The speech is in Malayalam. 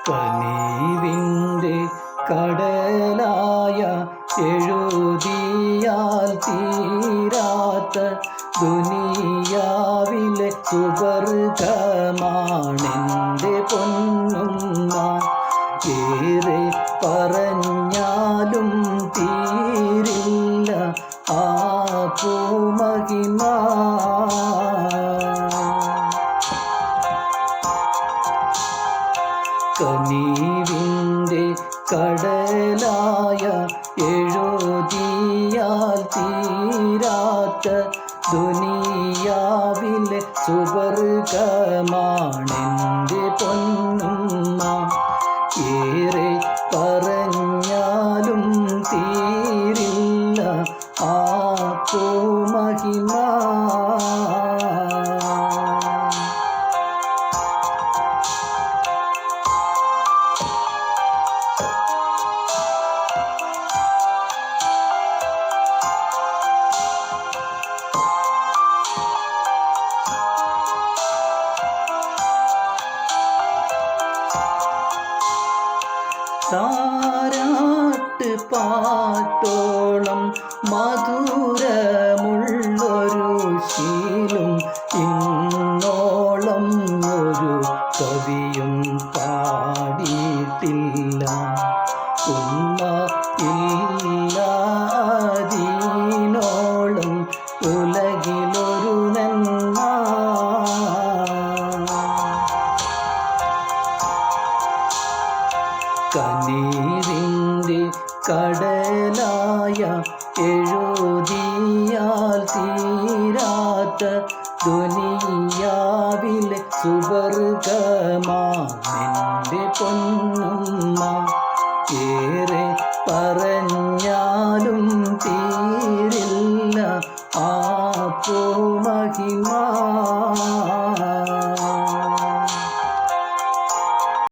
കനിവിൻ്റെ കടലായ എഴുതിയാൽ തീരാത്ത ദുനിയാവിലെ സുവർഗമാണെൻ്റെ പൊന്നുമ്മ. ഏറെ പറഞ്ഞാലും തീരില്ല ആ പൂമഹിമ. കനിവിൻ്റെ കടലായ എഴുതിയാൽ തീരാത്ത ദുനിയാവിലെ സുവർഗമാണെൻ്റെ പൊന്നുമ്മ. ഏറെ പറഞ്ഞാലും തീരില്ല ആ പൂമഹിമ. താരാട്ട് പാട്ടോളം മധുരമുള്ളൊരു ശീലും ഇന്നോളം ഒരു കവിയും പാടിയിട്ടില്ല. ഉമ്മ ഇല്ലാതിനോളം ഉലകിലൊരു നന്മ. കനിവിൻ്റെ കടലായ എഴുതിയാൽ തീരാത്ത ദുനിയാവിലെ സുവർഗമാണെൻ്റെ പൊന്നുമ്മ. ഏറെ പറഞ്ഞാലും തീരില്ല ആ പൂമഹിമ.